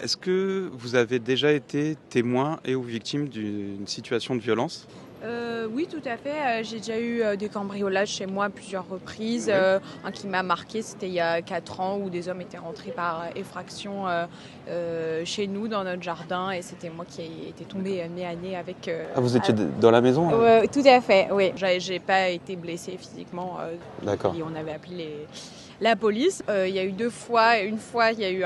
Est-ce que vous avez déjà été témoin et ou victime d'une situation de violence? Oui, tout à fait. J'ai déjà eu des cambriolages chez moi à plusieurs reprises. Oui. Un qui m'a marqué, c'était il y a 4 ans où des hommes étaient rentrés par effraction chez nous dans notre jardin et c'était moi qui ai été tombée nez à nez avec. Ah, vous étiez dans la maison, là? Ouais, tout à fait, oui. J'ai pas été blessée physiquement. D'accord. Et on avait appelé la police. Il y a eu 2 fois. Une fois, il y a eu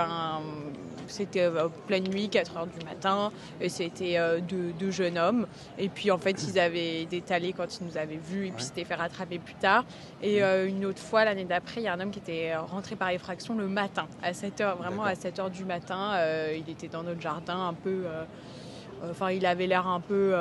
c'était pleine nuit, 4 heures du matin, et c'était deux jeunes hommes. Et puis en fait, ils avaient détalé quand ils nous avaient vus et puis s'étaient fait rattraper plus tard. Et une autre fois, l'année d'après, il y a un homme qui était rentré par effraction le matin, à 7 heures, vraiment à 7 heures du matin. Il était dans notre jardin un peu... Enfin, il avait l'air un peu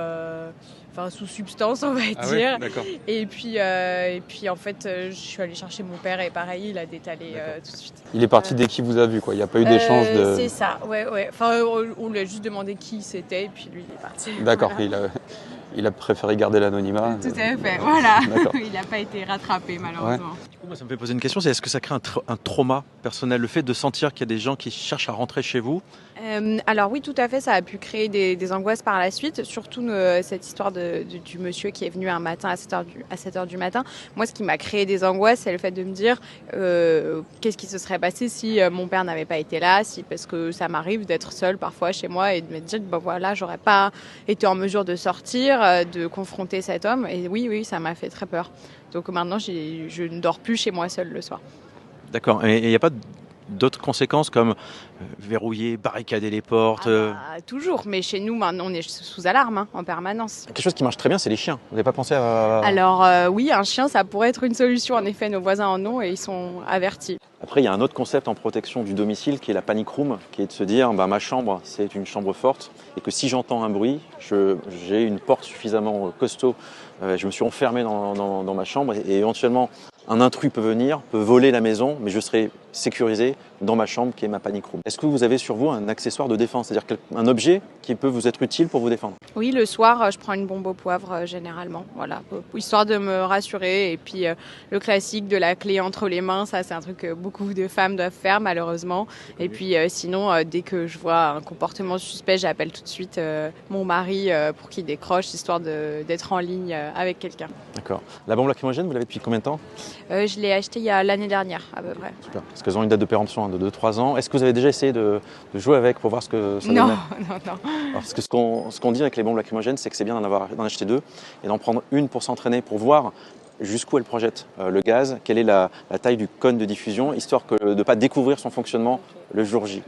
sous substance, on va Ah dire. oui, d'accord. Et puis en fait, je suis allée chercher mon père et pareil, il a détalé tout de suite. Il est parti dès qu'il vous a vu, quoi. Il n'y a pas eu d'échange de... C'est ça, ouais. Enfin, on lui a juste demandé qui c'était et puis lui, il est parti. D'accord, Voilà. il a préféré garder l'anonymat. Tout à fait, voilà. D'accord. Il n'a pas été rattrapé, malheureusement. Du coup, moi, ça me fait poser une question, c'est est-ce que ça crée un trauma personnel, le fait de sentir qu'il y a des gens qui cherchent à rentrer chez vous? Alors oui, tout à fait, ça a pu créer des angoisses par la suite, surtout cette histoire du monsieur qui est venu un matin à 7 heures du matin. Moi, ce qui m'a créé des angoisses, c'est le fait de me dire qu'est-ce qui se serait passé si mon père n'avait pas été là, parce que ça m'arrive d'être seule parfois chez moi et de me dire, voilà, j'aurais pas été en mesure de sortir, de confronter cet homme. Et oui, ça m'a fait très peur. Donc maintenant, je ne dors plus chez moi seule le soir. D'accord, et il n'y a pas d'autres conséquences comme verrouiller, barricader les portes? Toujours, mais chez nous, maintenant, on est sous alarme en permanence. Quelque chose qui marche très bien, c'est les chiens. Vous n'avez pas pensé à... Alors oui, un chien, ça pourrait être une solution. En effet, nos voisins en ont et ils sont avertis. Après, il y a un autre concept en protection du domicile qui est la panic room, qui est de se dire ma chambre, c'est une chambre forte et que si j'entends un bruit, j'ai une porte suffisamment costaud, je me suis enfermé dans ma chambre et éventuellement un intrus peut venir, peut voler la maison, mais je serai sécurisé dans ma chambre qui est ma panic room. Est-ce que vous avez sur vous un accessoire de défense, c'est-à-dire un objet qui peut vous être utile pour vous défendre? Oui, le soir, je prends une bombe au poivre généralement, voilà, histoire de me rassurer. Et puis le classique de la clé entre les mains, ça c'est un truc que beaucoup de femmes doivent faire malheureusement. Et puis sinon, dès que je vois un comportement suspect, j'appelle tout de suite mon mari pour qu'il décroche, histoire d'être en ligne avec quelqu'un. D'accord. La bombe lacrymogène, vous l'avez depuis combien de temps? Je l'ai achetée il y a l'année dernière à peu près. Super. Parce qu'elles ont une date de péremption de 2-3 ans. Est-ce que vous avez déjà essayé de jouer avec pour voir ce que ça donnait? Non. Alors, parce que ce qu'on dit avec les bombes lacrymogènes, c'est que c'est bien d'en acheter 2 et d'en prendre une pour s'entraîner, pour voir jusqu'où elle projette le gaz, quelle est la taille du cône de diffusion, histoire de ne pas découvrir son fonctionnement le jour J.